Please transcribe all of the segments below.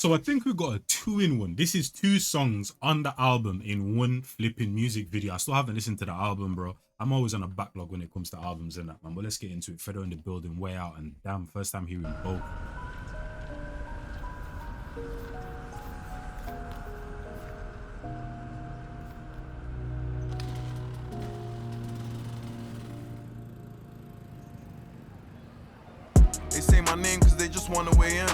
So I think we got a 2-in-1. This is 2 songs on the album in one flipping music video. I still haven't listened to the album, bro. I'm always on a backlog when it comes to albums and that, man. But let's get into it. Fredo in the building, Way Out, and damn, first time hearing both. They say my name cause they just want a way in,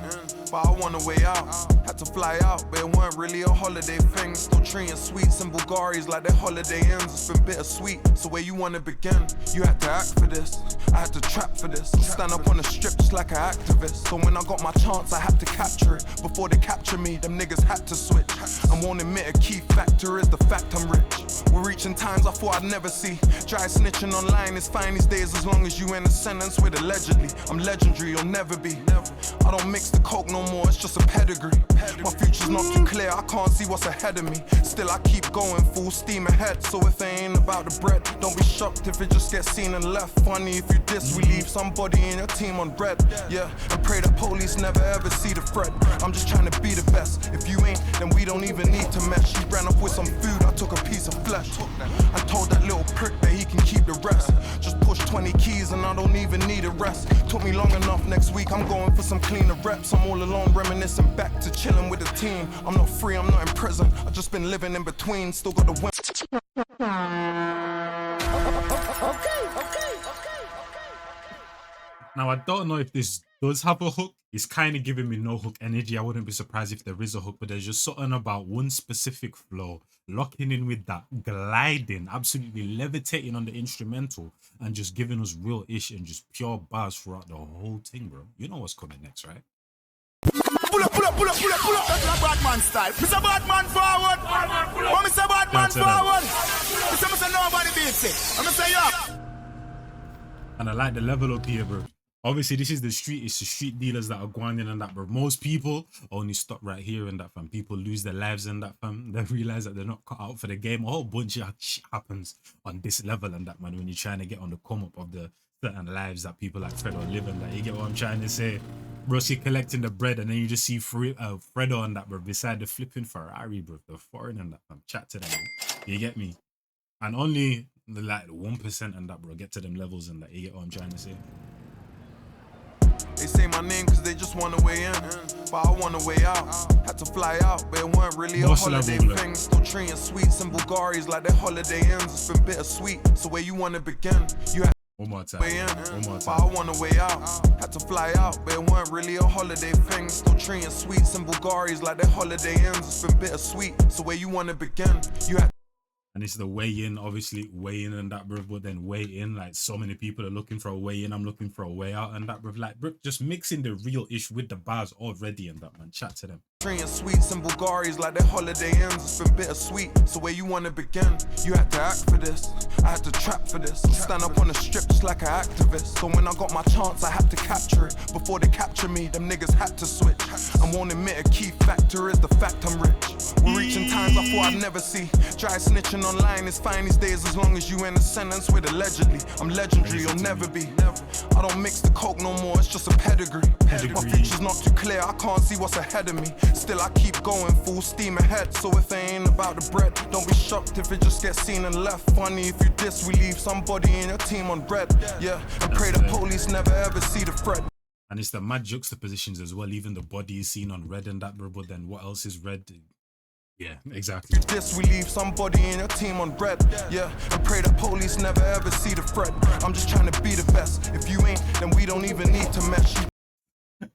but I want a way out. Had to fly out, but it weren't really a holiday thing. Still treating sweets and Bulgaris like they're holiday ends. It's been bittersweet, so where you wanna begin? You had to act for this, I had to trap for this. Stand up on the strip just like an activist. So when I got my chance, I had to capture it. Before they capture me, them niggas had to switch. I won't admit a key factor is the fact I'm rich. We're reaching times I thought I'd never see. Dry snitching online is fine these days as long as you in a sentence with allegedly. I'm legendary, you'll never be. I don't mix the coke no more, it's just a pedigree. My future's not too clear, I can't see what's ahead of me. Still I keep going full steam ahead. So if it ain't about the bread, don't be shocked if it just gets seen and left. Funny if you diss, we leave somebody in your team on bread. Yeah, and pray the police never ever see the threat. I'm just trying to be the best. If you ain't, then we don't even need to mess. She ran off with some food, I took a piece of flesh. I told that little prick that he can keep the rest. Just push 20 keys and I don't even need a rest. Took me long enough, next week I'm going for some cleaner reps. I'm all alone reminiscing back to chilling with the team. I'm not free, I'm not in prison, I've just been living in between. Still got the win. Now, I don't know if this does have a hook. It's kind of giving me no hook energy. I wouldn't be surprised if there is a hook, but there's just something about one specific flow, locking in with that, gliding, absolutely levitating on the instrumental, and just giving us real ish and just pure bars throughout the whole thing, bro. You know what's coming next, right? Pull up, pull up, pull up, pull up, pull up. That's like Batman style. Mr. Batman forward. Oh, Mr. Batman forward. Mr. Nobody beats it. I'm gonna say yeah. And I like the level up here, bro. Obviously, this is the street. It's the street dealers that are going in and that, bro. Most people only stop right here and that, fam. People lose their lives and that, fam. They realize that they're not cut out for the game. A whole bunch of shit happens on this level and that, man, when you're trying to get on the come up of the certain lives that people like Fredo live in. That, you get what I'm trying to say? Bro, she collecting the bread and then you just see Fredo and that, bro, beside the flipping Ferrari, bro. The foreign and that, fam. Chat to them, bro. You get me? And only the like 1% and that, bro, get to them levels and that. You get what I'm trying to say? They say my name cause they just want a way in, but I want a way out. Had to fly out, but it weren't really a holiday thing. Still treating sweets and Bulgaris like they're holiday ends. It's been bittersweet, so where you wanna begin? You had one more time. Way in, but I want a way out. Had to fly out, but it weren't really a holiday thing. Still treating sweets and Bulgaris like they're holiday ends. It's been bittersweet, so where you wanna begin? You had. And it's the way in, obviously, way in and that, bro. But then way in, like, so many people are looking for a way in. I'm looking for a way out and that, bro. Like, bro, just mixing the real ish with the bars already and that, man. Chat to them. Treating sweets and Bulgaris like they're holiday ends. It's been bittersweet, so where you wanna begin? You had to act for this, I had to trap for this. Stand up on the strip just like an activist. So when I got my chance, I had to capture it. Before they capture me, them niggas had to switch. I won't admit a key factor is the fact I'm rich. We're reaching times I thought I'd never see. Dry snitching online is fine these days as long as you in a sentence with allegedly. I'm legendary, you'll never be. I don't mix the coke no more, it's just a pedigree. My future's not too clear, I can't see what's ahead of me. Still I keep going full steam ahead. So if it ain't about the bread, don't be shocked if it just gets seen and left. Funny if you diss, we leave somebody in your team on bread. Yeah, and pray the police never ever see the threat. And it's the mad juxtapositions as well. Even the body is seen on red and that, bro. But then what else is red? Yeah, exactly. This we leave somebody in your team on bread. Yeah, and pray the police never ever see the threat. I'm just trying to be the best. If you ain't, then we don't even need to mesh.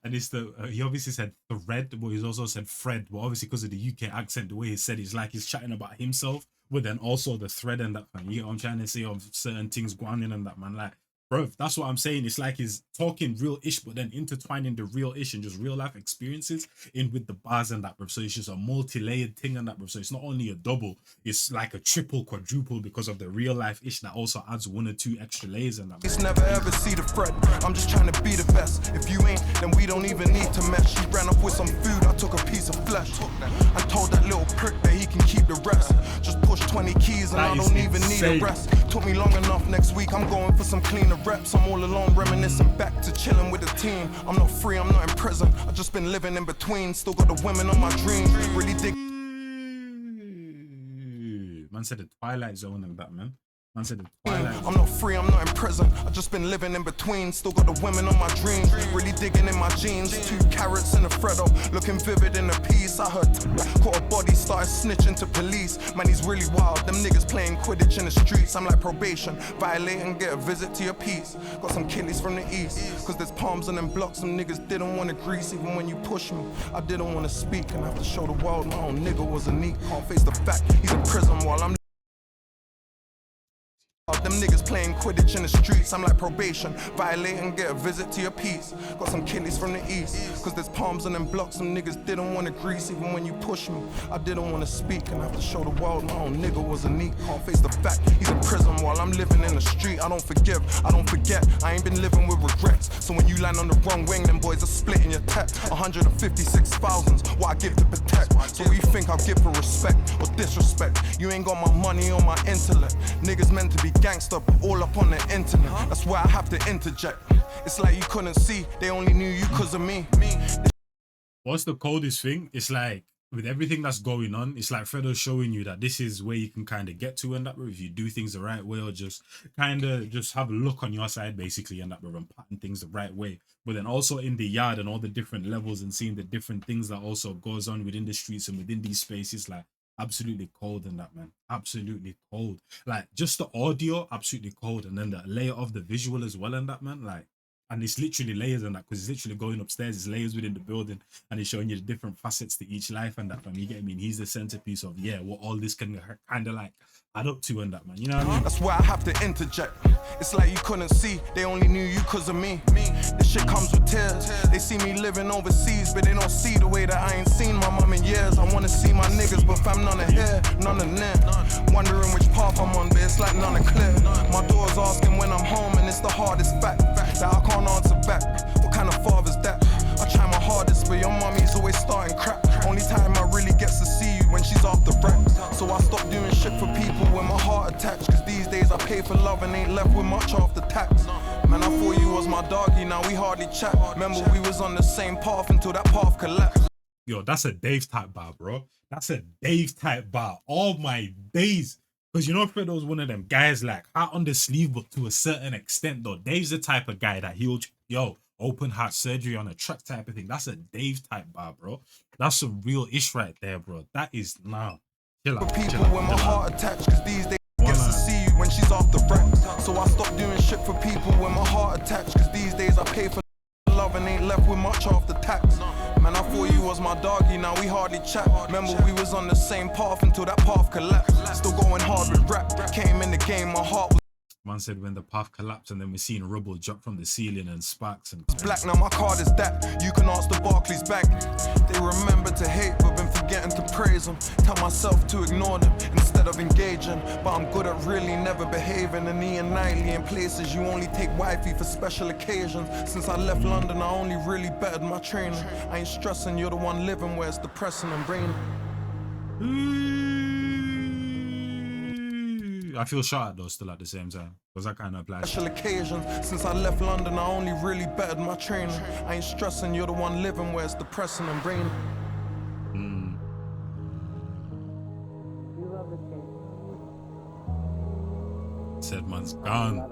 And it's the he obviously said thread, but he's also said Fred. But obviously because of the UK accent, the way he said it's like he's chatting about himself, but then also the thread and that, man. You know what I'm trying to say, of certain things going in and that, man. Like, bro, that's what I'm saying. It's like he's talking real ish, but then intertwining the real ish and just real life experiences in with the bars and that, bro. So it's just a multi-layered thing and that, bro. So it's not only a double, it's like a triple, quadruple because of the real life ish that also adds 1 or 2 extra layers and that. It's never ever see the threat. I'm just trying to be the best. If you ain't, then we don't even need to mesh. She ran off with some food, I took a piece of flesh. flesh. I told that little prick that he can keep the rest. Just push 20 keys and I don't even need a rest. Took me long enough, next week I'm going for some cleaner reps. I'm all alone reminiscing back to chilling with the team. I'm not free, I'm not in prison, I just been living in between. Still got the women on my dreams, really dig. Man said the Twilight Zone and that, man. Man said the Twilight Zone. I'm not free, I'm not in prison, I just been living in between. Still got the women on my dreams, really digging in my jeans. 2 carrots in a Fredo, looking vivid in a piece. I heard caught a body, started snitching to police. Man, he's really wild, them niggas playing Quidditch in the streets. I'm like probation, violate and get a visit to your peace. Got some killies from the east, cause there's palms on them blocks. Some niggas didn't want to grease, even when you push me. I didn't want to speak, and have to show the world my own nigga was a neat. Can't face the fact, he's in prison while I'm them niggas playing Quidditch in the streets. I'm like probation, violate and get a visit to your peace. Got some killies from the east, cause there's palms on them blocks. Some niggas didn't want to grease, even when you push me. I didn't want to speak, and have to show the world my own nigga was a neat. Can't face the fact, he's in prison while I'm living in the street. I don't forgive, I don't forget, I ain't been living with regrets. So when you land on the wrong wing, them boys are splitting your tech. 156,000's what I give to protect. So what you think I'll give for respect or disrespect? You ain't got my money or my intellect. Niggas meant to be gangster, but all up on the internet. That's why I have to interject. It's like you couldn't see, they only knew you cause of me. What's the coldest thing? It's like, with everything that's going on, it's like Fredo showing you that this is where you can kind of get to, and that if you do things the right way, or just kind of just have a look on your side basically, and that we're pattern things the right way. But then also in the yard and all the different levels, and seeing the different things that also goes on within the streets and within these spaces, like absolutely cold in that, man. Absolutely cold. Like just the audio, absolutely cold, and then the layer of the visual as well in that, man. Like, and it's literally layers in that, because it's literally going upstairs, it's layers within the building, and it's showing you the different facets to each life and that, man. You get me? And he's the centerpiece of what all this can kind of like add up to and that, man. You know what I mean? That's why I have to interject. It's like you couldn't see, they only knew you cause of me. This shit comes with tears. They see me living overseas, but they don't see the way that I ain't seen my mom in years. I wanna see my niggas, but fam, none of here, none of there. Wondering which path I'm on, but it's like none of clear. My daughter's asking when I'm home, and it's the hardest fact that I can't answer back. What kind of father's that? I try my hardest, but your mommy's always starting crap. Only time I really gets to see you when she's off the rack. So I stopped doing shit for people with my heart attached, cause these days I pay for love and ain't left with much after tax. Man, I thought you was my doggy, now we hardly chat. Remember we was on the same path until that path collapsed. Yo, that's a Dave type bar, bro. That's a Dave type bar. All my days. Because you know Fredo's one of them guys like heart on the sleeve, but to a certain extent though. Dave's the type of guy that he'll, open heart surgery on a truck type of thing. That's a Dave type bar, bro. That's some real ish right there, bro. That is now. Chill out. People with my heart attached, cause these days gets to see you when she's off the rack. So I stopped doing shit for people with my heart attached, cause these days I pay for love and ain't left with much after tax. Man, I thought you was my doggy, now we hardly chat. Remember we was on the same path until that path collapsed. Still going hard with rap. Came in the game, my heart was Man said when the path collapsed, and then we're seeing rubble drop from the ceiling and sparks and black. Now my card is that. You can ask the Barclays Bank. They remember to hate, but been forgetting to praise them. Tell myself to ignore them instead of engaging. But I'm good at really never behaving. And me and nightly in places you only take wifey for special occasions. Since I left London, I only really bettered my training. I ain't stressing, you're the one living where it's depressing and braining. I feel shot at though still at the same time, because that kind of applies. Special occasions. Since I left London, I only really bettered my training. I ain't stressing, you're the one living where it's depressing and braining. Said man's gone.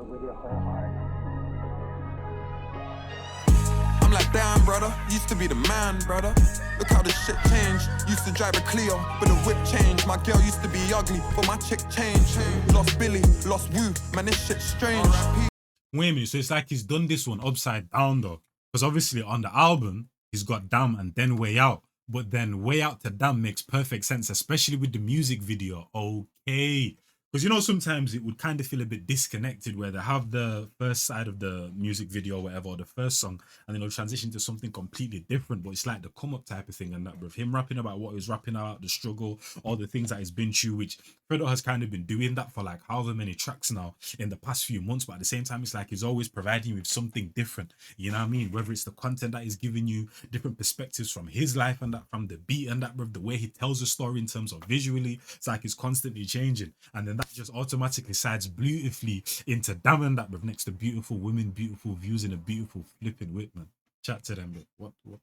I'm like, damn, brother, used to be the man, brother. Look how this shit changed. Used to drive a Clio, but the whip changed. My girl used to be ugly, but my chick changed. Lost Billy, lost Woo, man, this shit's strange. Wait a minute, so it's like he's done this one upside down though. Because obviously on the album, he's got Damn and then Way Out. But then Way Out to Damn makes perfect sense, especially with the music video. Okay. Because you know, sometimes it would kind of feel a bit disconnected where they have the first side of the music video or whatever, or the first song, and then it'll transition to something completely different. But it's like the come up type of thing, and that with him rapping about what he was rapping about, the struggle, all the things that he's been through, which Fredo has kind of been doing that for like however many tracks now in the past few months. But at the same time, it's like he's always providing you with something different. You know what I mean? Whether it's the content that he's giving you, different perspectives from his life and that, from the beat and that, with the way he tells the story in terms of visually, it's like he's constantly changing. And then that just automatically sides beautifully into damn and that, with next to beautiful women, beautiful views, and a beautiful flipping whip, man. Chat to them, but what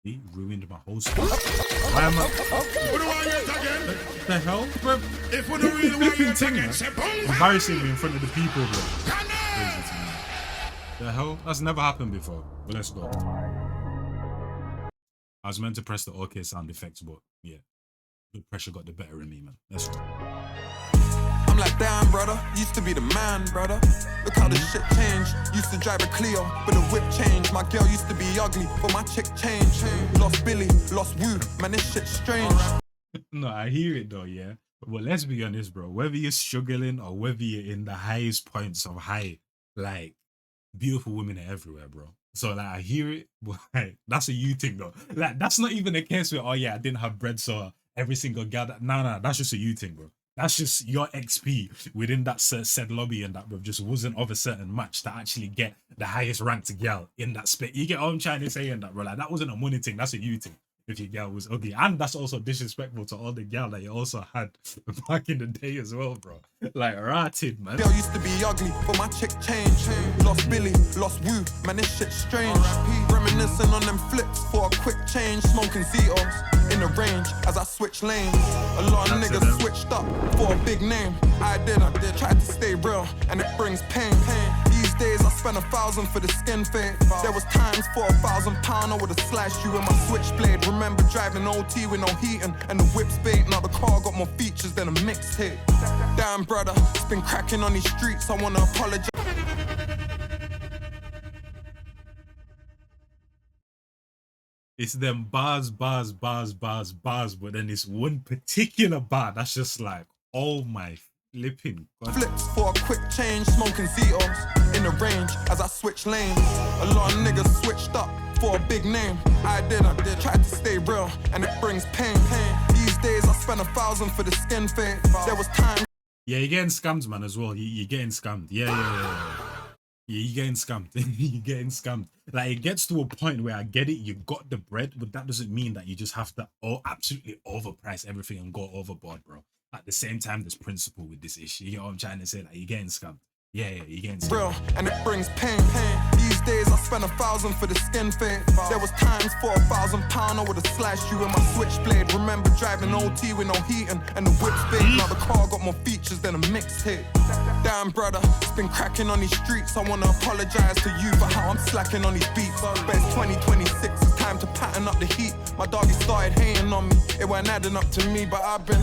he ruined my whole story. Why am I? What do I get again? What the hell, bro? If we don't really want Flipping to thing, get man. say boom. Embarrassing me in front of the people, bro. Crazy to me. The hell? That's never happened before. But let's go. I was meant to press the OK sound effects, but yeah, the pressure got the better of me, man. Let's go. I'm like, damn, brother, used to be the man, brother. Look how this shit changed. Used to drive a Clio, but the whip changed. My girl used to be ugly, but my chick changed. Lost Billy, lost Woo, man, this shit's strange. No, I hear it though, yeah. But let's be honest, bro. Whether you're struggling or whether you're in the highest points of high, like, beautiful women are everywhere, bro. So like, I hear it, but like, that's a you thing though. Like, that's not even a case where, oh yeah, I didn't have bread, so every single girl that, nah, that's just a you thing, bro. That's just your XP within that said lobby, and that, bro, just wasn't of a certain match to actually get the highest ranked girl in that split. You get what I'm trying to say in that, bro. Like, that wasn't a money thing, that's a you thing. If your girl was ugly, and that's also disrespectful to all the girl that you also had back in the day as well, bro. Like, rotted, man. Girl used to be ugly, but my chick changed. Lost Billy, lost Woo, man, this shit's strange. Reminiscing on them flips for a quick change. Smoking Zetos in the range as I switch lanes. A lot of niggas switched up for a big name. I didn't, tried to stay real, and it brings pain. These days I spent 1,000 for the skin fade. There was times for £1,000 I would've slashed you in my switchblade. Remember driving OT with no heating and the whip's bait. Now the car got more features than a mixtape. Damn, brother, it's been cracking on these streets. I wanna apologize. It's them bars, but then it's one particular bar that's just like, oh my flipping God. Flips for a quick change, smoking Zetos in the range as I switch lanes. A lot of niggas switched up for a big name. I didn't, tried to stay real, and it brings pain. These days I spent 1,000 for the skin fade. There was time. Yeah, you're getting scammed, man, as well. You're getting scammed. Yeah. You're getting scammed. You're getting scammed. Like, it gets to a point where I get it, you got the bread, but that doesn't mean that you just have to absolutely overprice everything and go overboard, bro. At the same time, there's principle with this issue. You know what I'm trying to say? Like, you're getting scammed. Yeah, you're getting scammed. Real, and it brings pain. These days I spent 1,000 for the skin fade. There was times for £1,000 I would've slashed you in my switchblade. Remember driving OT with no heating and the whip's big. Now the car got more features than a mixtape. Damn, brother, it's been cracking on these streets. I wanna apologize to you for how I'm slacking on these beats. But it's 2026, it's time to pattern up the heat. My doggy started hating on me, it wasn't adding up to me. But I've been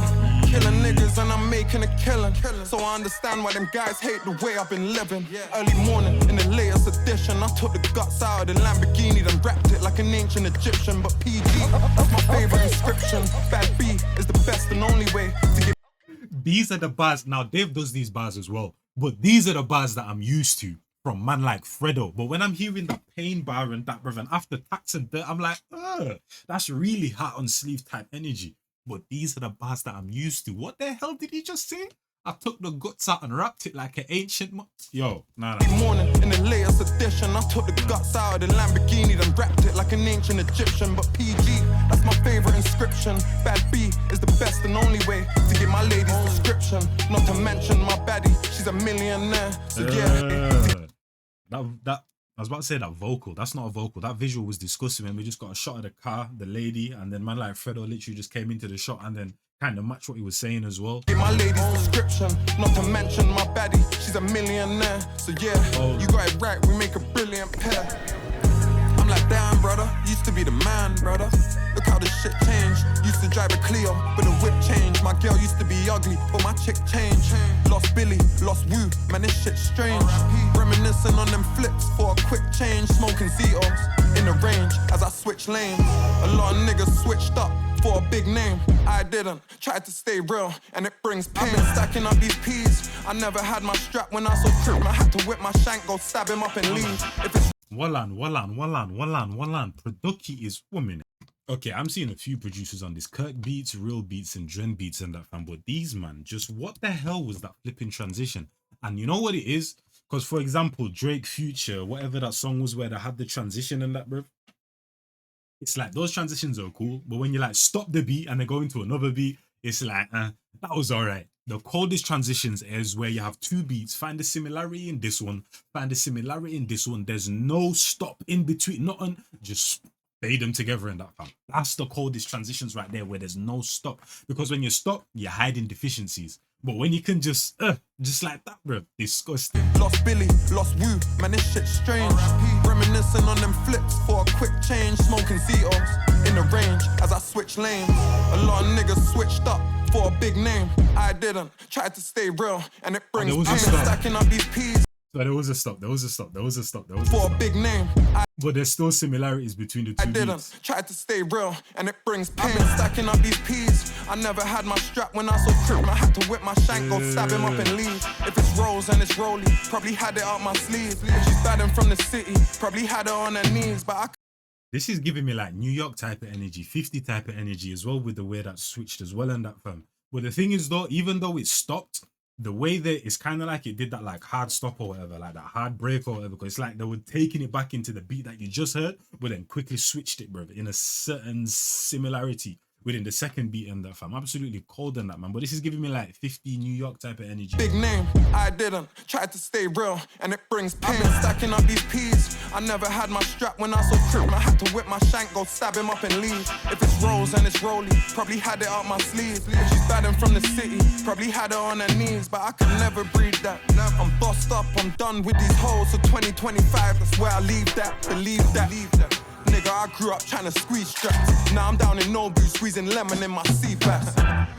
killing niggas and I'm making a killing. So I understand why them guys hate the way I've been living. Early morning in the latest edition, I took the guts out of the Lamborghini, then wrapped it like an ancient Egyptian. But PG, that's my favorite inscription. Bad B is the best and only way to get. These are the bars. Now, Dave does these bars as well, but these are the bars that I'm used to from man like Fredo. But when I'm hearing that pain bar and that, brother, and after tax and dirt, I'm like, that's really hot on sleeve type energy. But these are the bars that I'm used to. What the hell did he just say? I took the guts out and wrapped it like an ancient yo, nah. Morning in the latest edition, I took the guts out of the Lamborghini, then wrapped it like an ancient Egyptian. But PG, that's my favorite inscription. Bad B is the best and only way to get my lady's description. Not to mention my baddie, she's a millionaire. So yeah. That I was about to say that vocal. That's not a vocal. That visual was disgusting, man. We just got a shot of the car, the lady, and then man like Fredo literally just came into the shot and then kind of matched what he was saying as well. Get my lady's description, not to mention my baddie. She's a millionaire. So yeah, you got it right. We make a brilliant pair. I'm like, damn, brother, used to be the man, brother. Look how this shit changed. Used to drive a Clio, but the whip changed. My girl used to be ugly, but my chick changed. Lost Billy, lost Woo, man, this shit's strange. Reminiscing on them flips for a quick change. Smoking Zetos in the range as I switch lanes. A lot of niggas switched up for a big name. I didn't, tried to stay real, and it brings pain. I've been stacking up these P's. I never had my strap when I saw Crip. I had to whip my shank, go stab him up and leave. If it's Wallan. Producky is woman. Okay, I'm seeing a few producers on this. Kirk Beats, Real Beats, and Dren Beats and that fam. But these man, just what the hell was that flipping transition? And you know what it is? Because for example, Drake, Future, whatever that song was where they had the transition and that, bro. It's like those transitions are cool, but when you like stop the beat and then go into another beat, it's like, that was all right. The coldest transitions is where you have two beats, find the similarity in this one, find the similarity in this one. There's no stop in between, nothing, just fade them together in that fam. That's the coldest transitions right there, where there's no stop. Because when you stop, you're hiding deficiencies. But when you can just like that, bro, disgusting. Lost Billy, lost Woo, man, this shit's strange. Reminiscing on them flips for a quick change. Smoking Zetos in the range as I switch lanes. A lot of niggas switched up for a big name. I didn't, tried to stay real, and it brings pain. Stacking up these P's. So there was a stop. For a big name. But there's still similarities between the two. I didn't, beats. tried to stay real, and it brings pain. I've been stacking up these P's. I never had my strap when I saw Crip. I had to whip my shank, go stab him up and leave. If it's Rose and it's Rolly, probably had it up my sleeve. If she's batting from the city, probably had her on her knees, but I This is giving me like New York type of energy, 50 type of energy as well, with the way that switched as well and that fam. But the thing is though, even though it stopped, the way that it's kind of like it did that like hard stop or whatever, like that hard break or whatever, because it's like they were taking it back into the beat that you just heard, but then quickly switched it, bro, in a certain similarity within the second beat and that fam. Absolutely cold in that, man. But this is giving me like 50 New York type of energy. Big name, I didn't, tried to stay real, and it brings pain. I've been stacking up these P's. I never had my strap when I saw Crip. I had to whip my shank, go stab him up and leave. If it's Rose and it's Rolly, probably had it up my sleeve. If she's batting from the city, probably had her on her knees, but I could never breathe that. I'm bossed up, I'm done with these hoes. So 2025, that's where I leave that, believe that. Nigga, I grew up trying to squeeze straps. Now I'm down in Nobu, squeezing lemon in my sea bass.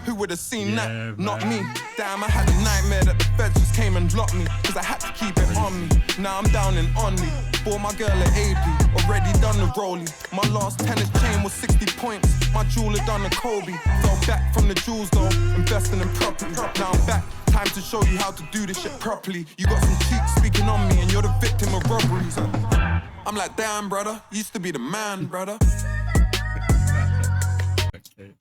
Who would have seen that? Man. Not me. Damn, I had a nightmare that the feds just came and locked me, cause I had to keep it on me. Now I'm down in Only. Bought my girl at AP, already done the rollie. My last tennis chain was 60 points. My jeweler done a Kobe. Fell back from the jewels though, investing in property. Now I'm back. Time to show you how to do this shit properly. You got some cheeks speaking on me and you're the victim of robberies. I'm like, damn, brother, used to be the man, brother. Okay.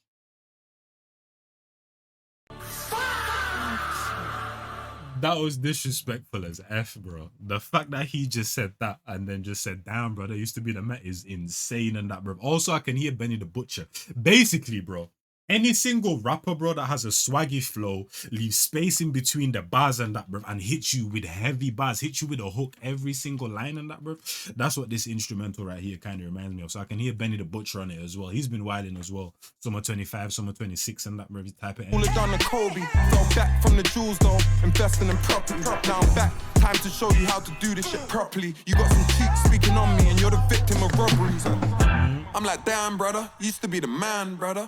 That was disrespectful as F, bro. The fact that he just said that and then just said, damn, brother, used to be the Met is insane and that, bro. Also, I can hear Benny the Butcher. Basically, bro, any single rapper, bro, that has a swaggy flow, leaves space in between the bars and that, bro, and hits you with heavy bars, hits you with a hook every single line and that, bro. That's what this instrumental right here kind of reminds me of. So I can hear Benny the Butcher on it as well. He's been wilding as well. Summer 25, Summer 26 and that, bro, type of All done a Kobe. Fell back from the jewels though, investing in property. Now I'm back. Time to show you how to do this shit properly. You got some cheeks speaking on me and you're the victim of robberies. I'm like, damn, brother, used to be the man, brother.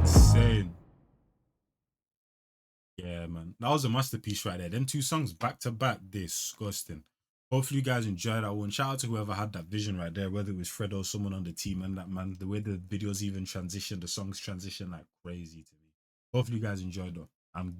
Insane. Yeah, man. That was a masterpiece right there. Them two songs back to back, disgusting. Hopefully you guys enjoyed that one. Shout out to whoever had that vision right there, whether it was Fredo, someone on the team and that, man. The way the videos even transition, the songs transition like crazy to me. Hopefully you guys enjoyed though. I'm